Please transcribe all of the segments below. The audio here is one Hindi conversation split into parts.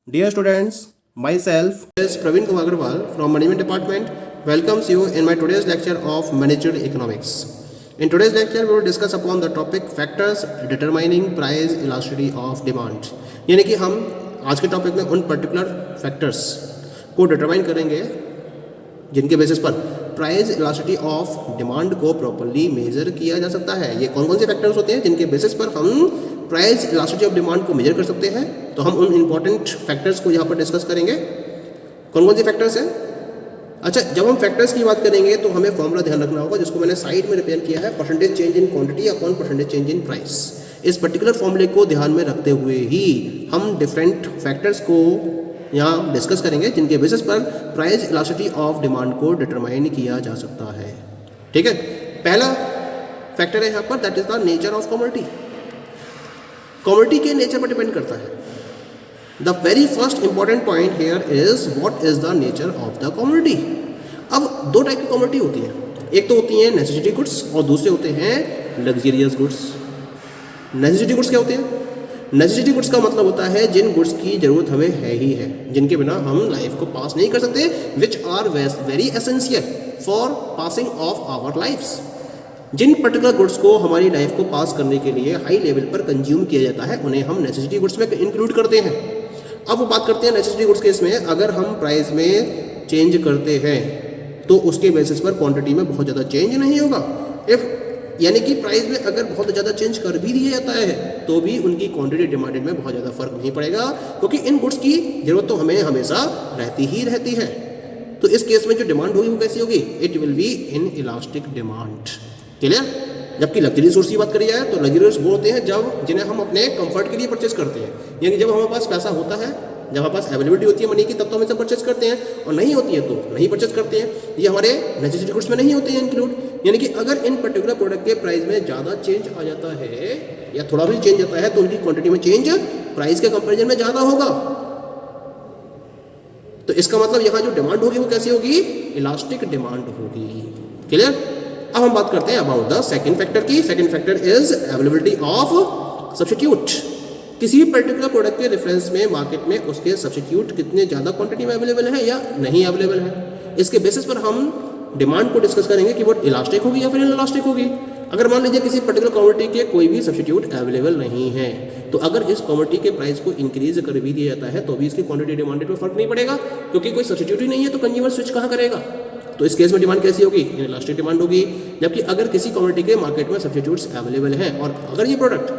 Dear students, myself is Praveen Kumar Agarwal from Management Department welcomes you in my today's lecture of Managerial Economics. In today's lecture, we will discuss upon the topic factors determining price elasticity of demand. यानी कि हम आज के टॉपिक में उन पर्टिकुलर फैक्टर्स को डिटरमाइन करेंगे जिनके बेसिस पर प्राइस इलास्टिसिटी ऑफ डिमांड को प्रॉपर्ली मेजर किया जा सकता है। ये कौन कौन से फैक्टर्स होते हैं जिनके बेसिस पर हम प्राइस इलास्टिसिटी ऑफ डिमांड को मेजर कर सकते हैं। तो हम उन इंपॉर्टेंट फैक्टर्स को यहाँ पर डिस्कस करेंगे। कौन कौन से फैक्टर्स हैं? अच्छा, जब हम फैक्टर्स की बात करेंगे तो हमें फॉर्मूला ध्यान रखना होगा जिसको मैंने साइड में रिपेयर किया है, percentage change in quantity upon percentage change in price. इस पर्टिकुलर फॉर्मूले को ध्यान में रखते हुए ही हम डिफरेंट फैक्टर्स को यहाँ डिस्कस करेंगे जिनके बेसिस पर प्राइस इलास्टिसिटी ऑफ डिमांड को डिटरमाइन किया जा सकता है। ठीक है, पहला फैक्टर है यहाँ पर, that is the nature of commodity. Commodity के नेचर पर डिपेंड करता है। The very first important point here is what is the nature of the commodity. अब दो टाइप की कमोडिटी होती है, एक तो होती है नेसेसिटी गुड्स और दूसरे होते हैं लग्जरियस गुड्स। नेसेसिटी गुड्स क्या होते हैं? नेसेसिटी गुड्स का मतलब होता है जिन गुड्स की जरूरत हमें है ही है, जिनके बिना हम लाइफ को पास नहीं कर सकते, which are very essential for passing of our lives. जिन पर्टिकुलर गुड्स को हमारी लाइफ को पास करने के लिए हाई लेवल पर कंज्यूम किया जाता है उन्हें हम नेसेसिटी गुड्स में इंक्लूड करते हैं। अब वो बात करते हैं नेसेसिटी गुड्स केस में, अगर हम प्राइस में चेंज करते हैं तो उसके बेसिस पर क्वांटिटी में बहुत ज़्यादा चेंज नहीं होगा। इफ यानी कि प्राइस में अगर बहुत ज़्यादा चेंज कर भी दिया जाता है तो भी उनकी क्वांटिटी डिमांडेड में बहुत ज़्यादा फर्क नहीं पड़ेगा, क्योंकि इन गुड्स की जरूरत तो हमें हमेशा रहती ही रहती है। तो इस केस में जो डिमांड होगी वो कैसी होगी? It will be inelastic demand. Clear? जबकि लग्जरी सोर्स की बात करी जाए तो लग्जरियस वो होते हैं जब जिन्हें हम अपने कंफर्ट के लिए परचेज करते हैं, यानी जब हमारे पास पैसा होता है, जब हमारे पास अवेलेबिलिटी होती है मनी की, तब तो हम इसे परचेज करते हैं, और नहीं होती है तो नहीं परचेज करते हैं। ये हमारे नेसेसिटी गुड्स में नहीं होते हैं इंक्लूड। यानी कि अगर इन पर्टिकुलर प्रोडक्ट के प्राइस में ज़्यादा चेंज आ जाता है या थोड़ा भी चेंज आता है तो उनकी क्वांटिटी में चेंज प्राइस के कंपेरिजन में ज़्यादा होगा। तो इसका मतलब यहाँ जो डिमांड होगी वो कैसी होगी? इलास्टिक डिमांड होगी। क्लियर? अब हम बात करते हैं अबाउट द सेकंड फैक्टर की। Second factor is availability of substitute. किसी भी पर्टिकुलर प्रोडक्ट के रेफरेंस में मार्केट में उसके सब्स्टिट्यूट कितने ज़्यादा क्वांटिटी में अवेलेबल है या नहीं अवेलेबल है, इसके बेसिस पर हम डिमांड को डिस्कस करेंगे कि वो इलास्टिक होगी या फिर इनइलास्टिक होगी। अगर मान लीजिए किसी पर्टिकुलर कमोडिटी के कोई भी सब्स्टिट्यूट अवेलेबल नहीं है तो अगर इस कमोडिटी के प्राइस को इंक्रीज कर भी दिया जाता है तो भी इसकी क्वांटिटी डिमांडेड में फर्क नहीं पड़ेगा, क्योंकि कोई सब्स्टिट्यूट ही नहीं है तो कंज्यूमर स्विच कहाँ करेगा। तो इस केस में डिमांड कैसी होगी? इनइलास्टिक डिमांड होगी। जबकि अगर किसी कमोडिटी के मार्केट में सब्स्टिट्यूट्स अवेलेबल हैं और अगर ये प्रोडक्ट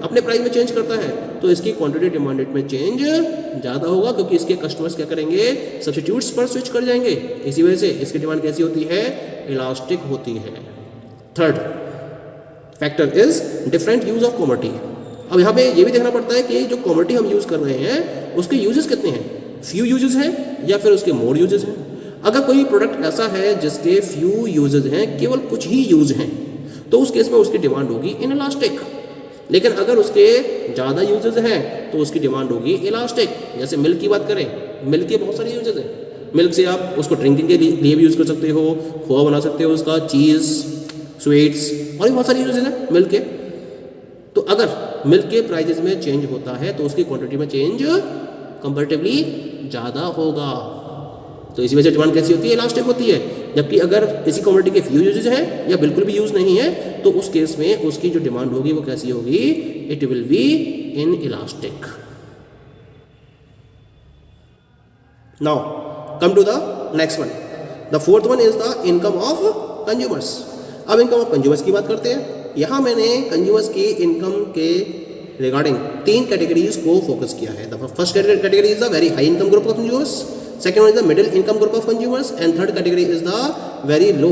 अपने प्राइस में चेंज करता है तो इसकी क्वांटिटी डिमांडेड में चेंज ज़्यादा होगा, क्योंकि इसके कस्टमर्स क्या करेंगे? सब्स्टिट्यूट्स पर स्विच कर जाएंगे। इसी वजह से इसकी डिमांड कैसी होती है? इलास्टिक होती है। Third factor is different use of commodity. अब यहाँ पे ये भी देखना पड़ता है कि जो कमोडिटी हम यूज़ कर रहे हैं उसके यूजेस कितने हैं, फ्यू यूजेस हैं या फिर उसके मोर यूजेस हैं। अगर कोई प्रोडक्ट ऐसा है जिसके फ्यू यूजेस हैं, केवल कुछ ही यूज हैं, तो उस केस में उसकी डिमांड होगी इनइलास्टिक। लेकिन अगर उसके ज़्यादा यूजेस हैं तो उसकी डिमांड होगी इलास्टिक। जैसे मिल्क की बात करें, मिल्क के बहुत सारे यूजेस हैं। मिल्क से आप उसको ड्रिंकिंग के लिए भी यूज़ कर सकते हो, खोआ बना सकते हो उसका, चीज़, स्वीट्स और भी बहुत सारे यूजेस हैं मिल्क के। तो अगर मिल्क के प्राइजेस में चेंज होता है तो उसकी क्वांटिटी में चेंज कंपैरेटिवली ज़्यादा होगा। तो इसी वजह से डिमांड कैसी होती है? इलास्टिक होती है। जबकि अगर किसी कमोडिटी के फ्यू यूजेज हैं या बिल्कुल भी यूज नहीं है तो उस केस में उसकी जो डिमांड होगी वो कैसी होगी? It will be inelastic. Now come to the next one. The fourth one is the income of consumers. अब इनकम ऑफ कंज्यूमर्स की बात करते हैं। यहाँ मैंने कंज्यूमर्स की इनकम के रिगार्डिंग 3 कैटेगरीज को फोकस किया है। The first category is the very high income group of consumers, second one is the middle income group of consumers and third category is the very low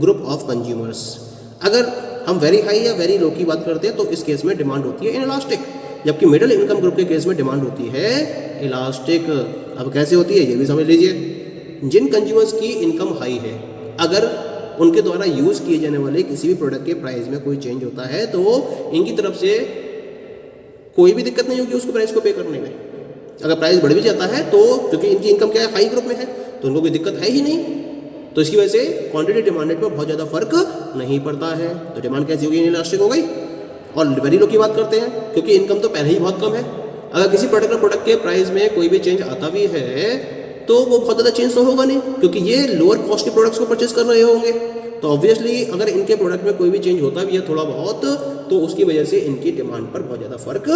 group of consumers. अगर हम वेरी हाई या वेरी लो की बात करते हैं तो इस केस में डिमांड होती है इनइलास्टिक, जबकि मिडिल इनकम ग्रुप के केस में डिमांड होती है इलास्टिक। अब कैसे होती है ये भी समझ लीजिए। जिन कंज्यूमर्स की इनकम हाई है, अगर उनके द्वारा यूज़ किए जाने वाले किसी भी प्रोडक्ट के प्राइस में कोई चेंज होता है तो इनकी तरफ से कोई भी दिक्कत नहीं होगी उसको प्राइस को पे करने में। अगर प्राइस बढ़ भी जाता है तो क्योंकि इनकी इनकम क्या है? हाई ग्रुप में है, तो उनको कोई दिक्कत है ही नहीं। तो इसकी वजह से क्वांटिटी डिमांडेड पर बहुत ज़्यादा फर्क नहीं पड़ता है। तो डिमांड कैसी होगी? इनइलास्टिक हो गई। और वेरी लो की बात करते हैं, क्योंकि इनकम तो पहले ही बहुत कम है अगर किसी पर्टिकुलर प्रोडक्ट के प्राइस में कोई भी चेंज आता भी है तो वो बहुत ज़्यादा चेंज तो होगा नहीं, क्योंकि ये लोअर कॉस्ट के प्रोडक्ट्स को परचेज कर रहे होंगे। तो ऑब्वियसली अगर इनके प्रोडक्ट में कोई भी चेंज होता भी है थोड़ा बहुत, तो उसकी वजह से इनकी डिमांड पर बहुत ज़्यादा फर्क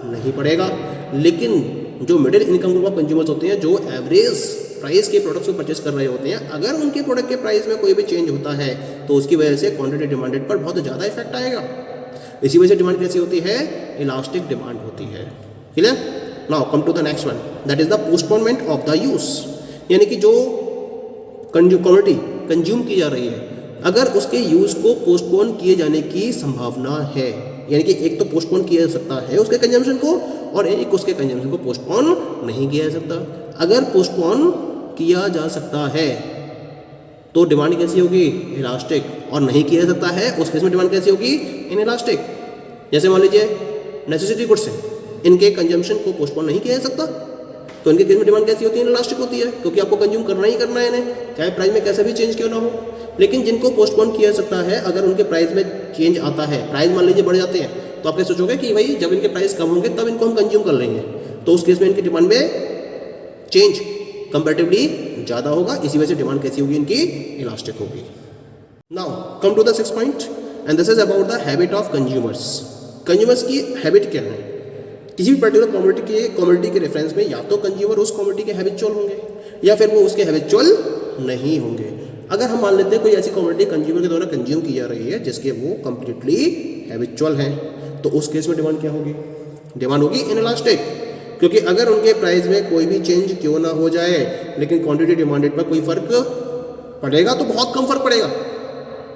नहीं पड़ेगा। लेकिन जो middle income group of consumers होते हैं, जो एवरेज प्राइस के प्रोडक्ट्स को परचेस कर रहे होते हैं, अगर उनके प्रोडक्ट के प्राइस में कोई भी चेंज होता है तो उसकी वजह से क्वांटिटी डिमांडेड पर बहुत ज़्यादा इफेक्ट आएगा। इसी वजह से डिमांड कैसी होती है? इलास्टिक डिमांड होती है। Clear? Now come to the next one, that is the postponement of the use. यानी कि जो कमोडिटी कंज्यूम की जा रही है, अगर उसके यूज को पोस्टपोन किए जाने की संभावना है, यानी कि एक तो पोस्टपोन किया जा सकता है उसके कंजम्पशन को, और एक उसके कंजम्पशन को पोस्टपोन नहीं किया जा सकता। अगर पोस्टपोन किया जा सकता है तो डिमांड कैसी होगी? इलास्टिक। और नहीं किया जा सकता है उस केस में डिमांड कैसी होगी? इनइलास्टिक। जैसे मान लीजिए नेसेसिटी गुड्स हैं, इनके कंजम्पशन को पोस्टपोन नहीं किया जा सकता, तो इनके केस में डिमांड कैसी होती है? इनइलास्टिक होती है, क्योंकि आपको कंज्यूम करना ही करना है इन्हें, चाहे प्राइस में कैसा भी चेंज क्यों ना हो। लेकिन जिनको पोस्टपोन किया जा सकता है, अगर उनके प्राइस में चेंज आता है, प्राइस मान लीजिए बढ़ जाते हैं, तो आप क्या सोचोगे कि भाई जब इनके प्राइस कम होंगे तब इनको हम कंज्यूम कर लेंगे, तो उस केस में इनकी डिमांड में चेंज कंपैरेटिवली ज़्यादा होगा। इसी वजह से डिमांड कैसी होगी? इनकी इलास्टिक होगी। Now come to the 6th point, and this is about the habit of consumers. Consumers की हैबिट क्या है? किसी भी पर्टिकुलर कमोडिटी के रेफरेंस में या तो कंज्यूमर उस कमोडिटी के हैबिचुअल होंगे या फिर वो उसके हैबिचुअल नहीं होंगे। अगर हम मान लेते हैं कोई ऐसी कमोडिटी कंज्यूमर के द्वारा कंज्यूम की जा रही है जिसके वो कंप्लीटली हैबिचुअल हैं, तो उस केस में डिमांड क्या होगी? डिमांड होगी इनइलास्टिक, क्योंकि अगर उनके प्राइस में कोई भी चेंज क्यों ना हो जाए लेकिन क्वांटिटी डिमांडेड पर कोई फर्क पड़ेगा तो बहुत कम फर्क पड़ेगा,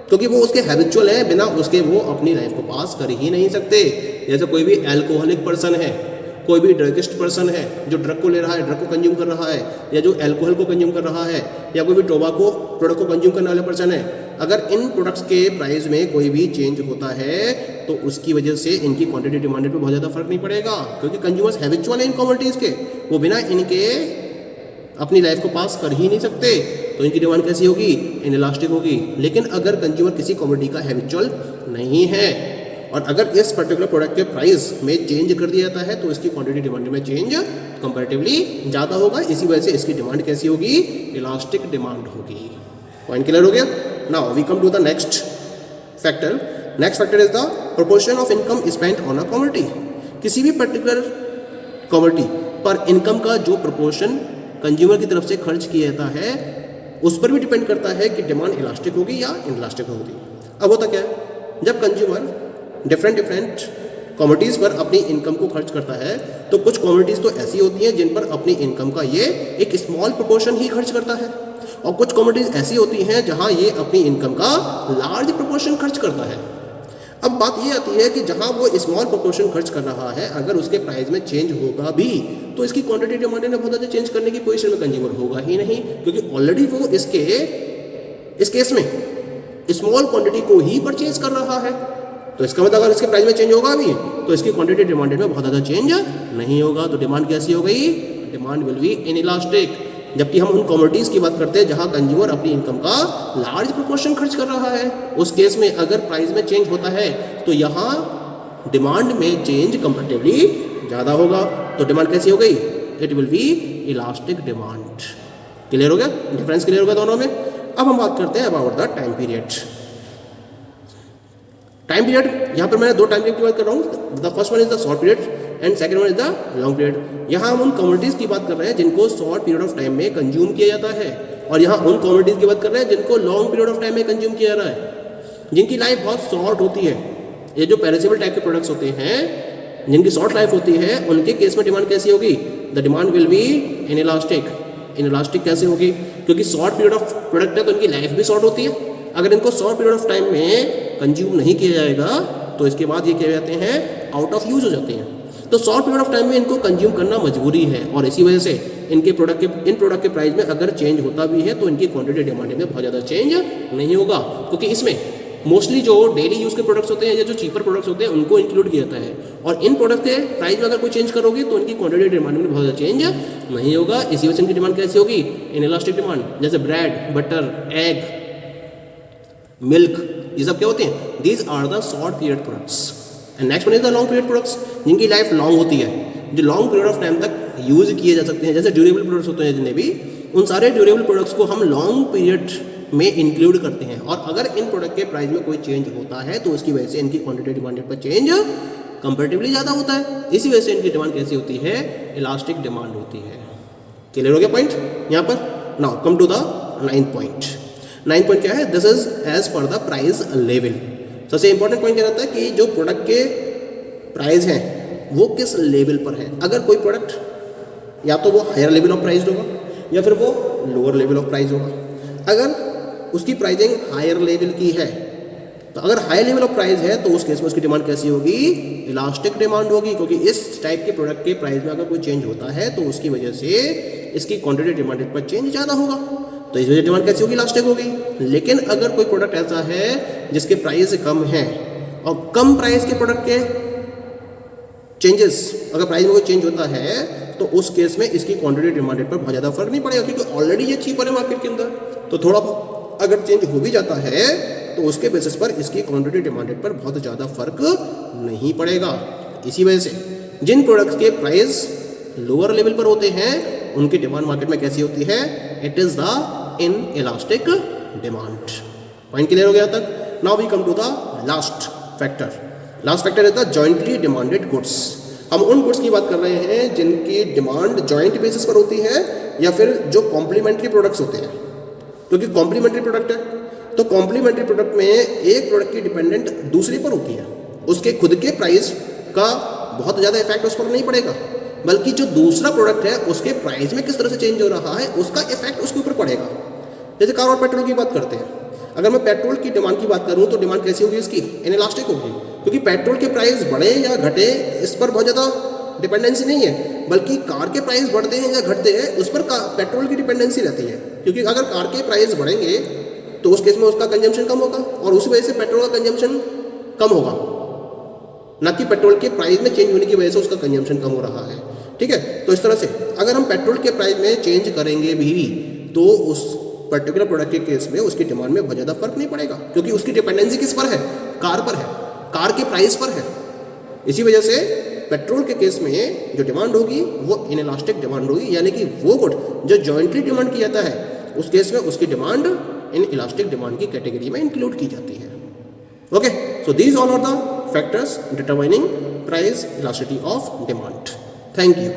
क्योंकि वो उसके हैबिचुअल है, बिना उसके वो अपनी लाइफ को पास कर ही नहीं सकते। जैसे कोई भी अल्कोहलिक पर्सन है, कोई भी ड्रगिस्ट पर्सन है जो ड्रग को ले रहा है, ड्रग को कंज्यूम कर रहा है, या जो अल्कोहल को कंज्यूम कर रहा है, या कोई भी टोबाको प्रोडक्ट को कंज्यूम करने वाला पर्सन है, अगर इन प्रोडक्ट्स के प्राइस में कोई भी चेंज होता है तो उसकी वजह से इनकी क्वांटिटी डिमांडेड पे बहुत ज़्यादा फर्क नहीं पड़ेगा, क्योंकि कंज्यूमर्स हैबिचुअल है इन कमोडिटीज़ के, वो बिना इनके अपनी लाइफ को पास कर ही नहीं सकते, तो इनकी डिमांड कैसी होगी? इनइलास्टिक होगी। लेकिन अगर कंज्यूमर किसी कमोडिटी का हैबिचुअल नहीं है और अगर इस पर्टिकुलर प्रोडक्ट के प्राइस में चेंज कर दिया जाता है तो इसकी क्वांटिटी डिमांड में चेंज कंपैरेटिवली ज़्यादा होगा। इसी वजह से इसकी डिमांड कैसी होगी? इलास्टिक डिमांड होगी। पॉइंट क्लियर हो गया? Now we come to the next factor. Next factor is the proportion of income spent on a commodity. किसी भी पर्टिकुलर कमोडिटी पर इनकम का जो प्रोपोर्शन कंज्यूमर की तरफ से खर्च किया जाता है उस पर भी डिपेंड करता है कि डिमांड इलास्टिक होगी या इनइलास्टिक होगी। अब होता क्या है, जब कंज्यूमर डिफरेंट कमोडिटीज़ पर अपनी इनकम को खर्च करता है तो कुछ कमोडिटीज़ तो ऐसी होती हैं जिन पर अपनी इनकम का ये एक स्मॉल प्रोपोर्शन ही खर्च करता है, और कुछ कमोडिटीज़ ऐसी होती हैं जहां ये अपनी इनकम का लार्ज प्रोपोर्शन खर्च करता है। अब बात ये आती है कि जहां वो स्मॉल प्रोपोर्शन खर्च कर रहा है, अगर उसके प्राइस में चेंज होगा भी तो इसकी क्वांटिटी डिमांड में बहुत ज़्यादा चेंज करने की पोजीशन में कंज्यूमर होगा ही नहीं, क्योंकि ऑलरेडी वो इस केस में स्मॉल क्वांटिटी को ही परचेज कर रहा है। तो इसका मतलब अगर इसके प्राइस में चेंज होगा भी तो इसकी क्वांटिटी डिमांडेड में बहुत ज़्यादा चेंज नहीं होगा, तो डिमांड कैसी हो गई? Demand will be inelastic. जबकि हम उन कमोडिटीज़ की बात करते हैं जहां कंज्यूमर अपनी इनकम का लार्ज प्रोपोर्शन खर्च कर रहा है, उस केस में अगर प्राइस में चेंज होता है तो यहाँ डिमांड में चेंज कंपैरेटिवली ज़्यादा होगा, तो डिमांड कैसी हो गई? It will B elastic demand. Clear हो गया? डिफरेंस क्लियर हो गया दोनों में। अब हम बात करते हैं about the time period. Time period, यहाँ पर मैं दो टाइम पीरियड की बात कर रहा हूँ। The first one is the short period and second one is the long period. यहाँ हम उन कमोडिटीज़ की बात कर रहे हैं जिनको शॉर्ट पीरियड ऑफ टाइम में कंज्यूम किया जाता है, और यहाँ उन कमोडिटीज़ की बात कर रहे हैं जिनको लॉन्ग पीरियड ऑफ टाइम में कंज्यूम किया जा रहा है, जिनकी लाइफ बहुत शॉर्ट होती है। ये जो पेरिसेबल टाइप के प्रोडक्ट्स होते हैं जिनकी शॉर्ट लाइफ होती है, उनके केस में डिमांड कैसी होगी? The demand will be inelastic. Inelastic कैसे होगी? क्योंकि शॉर्ट पीरियड ऑफ प्रोडक्ट है तो इनकी लाइफ भी शॉर्ट होती है। अगर इनको शॉर्ट पीरियड ऑफ टाइम में कंज्यूम नहीं किया जाएगा तो इसके बाद ये क्या जाते हैं? आउट ऑफ यूज हो जाते हैं। तो शॉर्ट पीरियड ऑफ टाइम में इनको कंज्यूम करना मजबूरी है, और इसी वजह से इन प्रोडक्ट के प्राइस में अगर चेंज होता भी है तो इनकी क्वांटिटी डिमांड में बहुत ज़्यादा चेंज नहीं होगा, क्योंकि इसमें मोस्टली जो डेली यूज़ के प्रोडक्ट्स होते हैं या जो चीपर प्रोडक्ट्स होते हैं उनको इंक्लूड किया जाता है, और इन प्रोडक्ट के प्राइस में अगर कोई चेंज करोगे तो इनकी क्वांटिटी डिमांड में बहुत ज़्यादा चेंज नहीं होगा। इसी वजह से इनकी डिमांड कैसी होगी? Inelastic demand. जैसे ब्रेड, बटर, एग, मिल्क, ये सब क्या होते हैं? These are the short period products. And next one is the long period products, जिनकी लाइफ लॉन्ग होती है। जो लॉन्ग पीरियड ऑफ टाइम तक यूज़ किए जा सकते हैं, जैसे ड्यूरेबल प्रोडक्ट्स होते हैं जितने भी, उन सारे ड्यूरेबल प्रोडक्ट्स को हम लॉन्ग पीरियड में इंक्लूड करते हैं। और अगर इन प्रोडक्ट के प्राइस में कोई चेंज होता है तो उसकी वजह से इनकी क्वांटिटी डिमांड पर चेंज कंपैरेटिवली ज़्यादा होता है। इसी वजह से इनकी डिमांड कैसी होती है, इलास्टिक डिमांड होती है। क्लियर हो गया पॉइंट यहाँ पर। Now come to the 9th point. 9th point क्या है, this is as per the price level. सबसे इंपॉर्टेंट पॉइंट क्या रहता है कि जो प्रोडक्ट के प्राइस हैं वो किस लेवल पर है। अगर कोई प्रोडक्ट या तो वो हायर लेवल ऑफ प्राइस होगा या फिर वो लोअर लेवल ऑफ प्राइस होगा। अगर उसकी प्राइसिंग हायर लेवल की है तो अगर हाई लेवल ऑफ प्राइस है तो उस केस में उसकी डिमांड कैसी होगी, इलास्टिक डिमांड होगी, क्योंकि इस टाइप के प्रोडक्ट के प्राइस में अगर कोई चेंज होता है तो उसकी वजह से इसकी क्वांटिटी डिमांडेड पर चेंज ज़्यादा होगा, तो इस वजह से डिमांड कैसी होगी, इलास्टिक होगी। लेकिन अगर कोई प्रोडक्ट ऐसा है जिसके प्राइस कम है और कम प्राइस के प्रोडक्ट के चेंजेस, अगर प्राइस में कोई चेंज होता है तो उस केस में इसकी क्वांटिटी डिमांडेड पर बहुत ज़्यादा फर्क नहीं पड़ेगा, क्योंकि ऑलरेडी ये चीपर है मार्केट के अंदर। तो थोड़ा अगर चेंज हो भी जाता है तो उसके बेसिस पर इसकी क्वांटिटी डिमांडेड पर बहुत ज़्यादा फर्क नहीं पड़ेगा। इसी वजह से जिन प्रोडक्ट्स के प्राइस लोअर लेवल पर होते हैं उनकी डिमांड मार्केट में कैसी होती है, it is the inelastic demand. Point clear हो गया तक। Now we come to the last factor. Last factor is the jointly demanded goods. हम उन गुड्स की बात कर रहे हैं जिनकी डिमांड जॉइंट बेसिस पर होती है या फिर जो कॉम्प्लीमेंट्री प्रोडक्ट्स होते हैं, क्योंकि कॉम्प्लीमेंट्री प्रोडक्ट है तो कॉम्प्लीमेंट्री प्रोडक्ट में एक प्रोडक्ट की डिपेंडेंट दूसरे पर होती है, उसके खुद के प्राइस का बहुत ज़्यादा इफेक्ट उस पर नहीं पड़ेगा, बल्कि जो दूसरा प्रोडक्ट है उसके प्राइस में किस तरह से चेंज हो रहा है उसका इफेक्ट उसके ऊपर पड़ेगा। जैसे कार और पेट्रोल की बात करते हैं, अगर मैं पेट्रोल की डिमांड की बात करूँ तो डिमांड कैसी होगी इसकी, इनइलास्टिक होगी, क्योंकि पेट्रोल के प्राइस बढ़े या घटे इस पर बहुत ज़्यादा डिपेंडेंसी नहीं है, बल्कि कार के प्राइस बढ़ते हैं या घटते हैं उस पर पेट्रोल की डिपेंडेंसी रहती है। क्योंकि अगर कार के प्राइस बढ़ेंगे तो उस केस में उसका कंजम्पशन कम होगा और उस वजह से पेट्रोल का कंजम्पशन कम होगा, ना कि पेट्रोल के प्राइस में चेंज होने की वजह से उसका कंजम्पशन कम हो रहा है। ठीक है, तो इस तरह से अगर हम पेट्रोल के प्राइस में चेंज करेंगे भी तो उस पर्टिकुलर प्रोडक्ट के केस में उसकी डिमांड में बहुत ज़्यादा फर्क नहीं पड़ेगा, क्योंकि उसकी डिपेंडेंसी किस पर है, कार पर है, कार के प्राइस पर है। इसी वजह से पेट्रोल के केस में जो डिमांड होगी वो इनइलास्टिक डिमांड होगी, यानी कि वो गुड जो जॉइंटली डिमांड किया जाता है उस केस में उसकी डिमांड इन इलास्टिक डिमांड की कैटेगरी में इंक्लूड की जाती है। Okay, so these all are the factors determining price elasticity of demand. Thank you.